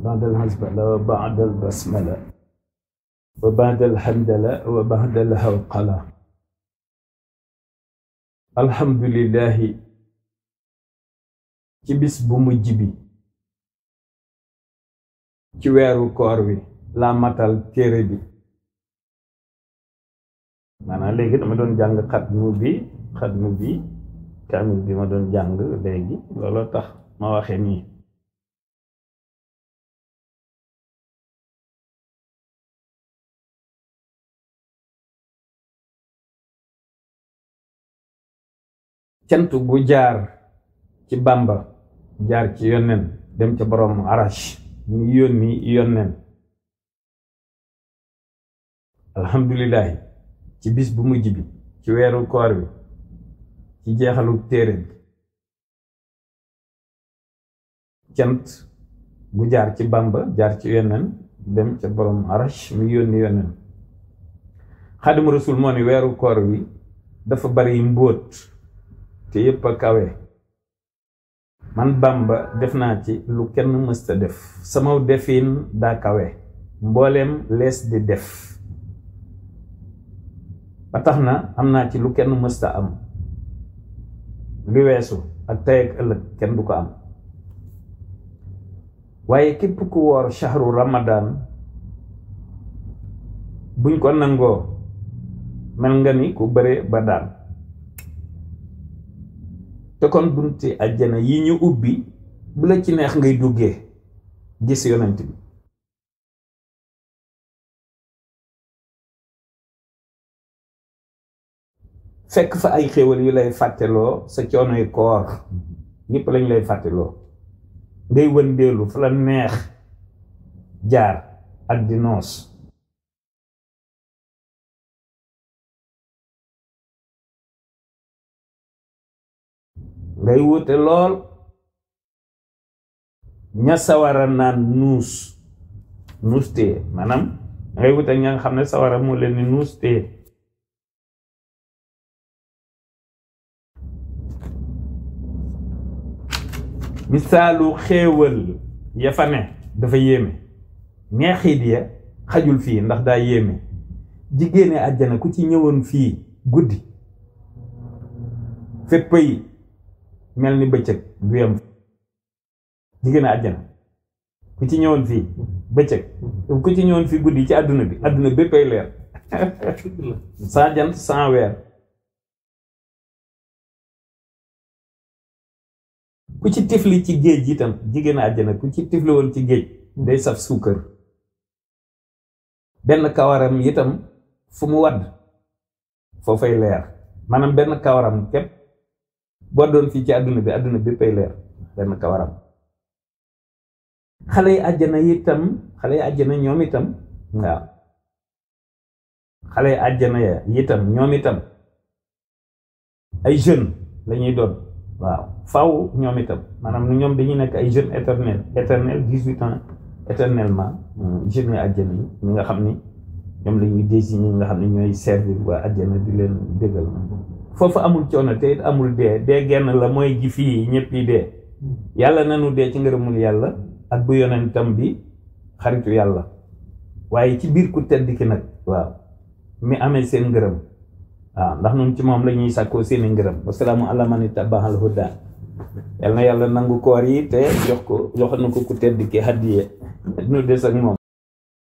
بعد الحسبلة وبعد البسملة وبعد الحمدلة وبعد الهوقلة الحمد لله ci bis bu mujj bi ci weeru koor wi la matal téere bi maanaam léegi dama doon jàng xatmu bi kaamil bi ma doon jàng léegi looloo tax ma waxe nii cant gu jaar ci Bàmba jaar ci yonnen dem ca borom arash mi yónni yonnen alhamdulillahi ci bis bu mujj bi ci weeru koor bi ci jeexalu téere bi cant gu jaar ci Bàmba jaar ci yonnen dem ca borom arash mi yónni yonnen Xaadimu Rasuul moo ni weeru koor wi dafa bari mbóot te yépp a kawe man Bàmba def naa ci lu kenn mësta def sama defin daa kawe mbooleem lees di def ba tax na am naa ci lu kenn mësta am li weesu ak tey ak ëllëg kenn du ko am waaye képp ku woor shahru ramadan buñ ko nangoo mel nga ni ku bëre ba daan te kon bunti àjjana yi ñu ubbi bu la ci neex ngay duggee gis yonent bi fekk fa ay xéewal yu lay fàtteloo sa coonoy koor yépp lañ lay fàtteloo ngay wëndeelu fa la neex jaar ak di noos ngay wute lool ña sawara naan nuus téye maanaam ngay wute ña nga xam ne sawara moo leen ni nuus téye misaalu xéewal ya fa ne dafa yéeme neexit ya xajul fii ndax daa yéeme jigéene àjjana ku ci ñëwoon fii guddi fépp yi mel ni bëccëg du yem jigéen àjjana ku ci ñëwoon fii bëccëg ku ci ñëwoon fii guddi ci àdduna bi àdduna béppay leer sans jant sans weer ku ci tifli ci géej itam jigéen àjjana ku ci tifli woon ci géej day saf suukar benn kawaram itam fu mu wadd foofay leer maanaam benn kawaram képp boo doon fii ci àdduna bi pay leer benn kawaram xale yi àjjana ñoom itam waaw xale yi àjjana ya itam ñoom itam ay jeune lañuy doon waaw faw ñoom itam maanaam ñoom dañuy nekk ay jeune éternel 18 ans éternellement jeune yi àjjana yi ñi nga xam ni ñoom lañuy désigné ñi nga xam ne ñooy servir waa àjjana di leen bégal foofu amul coono te it amul dee genn la mooy gi fii ñëpp yi dee yàlla nanu dee ci ngërëmul yàlla ak bu yonentam bi xaritu yàlla waaye ci biir ku tedd ki nag waaw mi amee seen ngërëm waaw ndax nun ci moom la ñuy sàkkoo seeni ngërëm wasalaamu ala man ittaba'al huda yal na yàlla nangu koor yi te jox na ko ku tedd ki hadiye nu des ak moom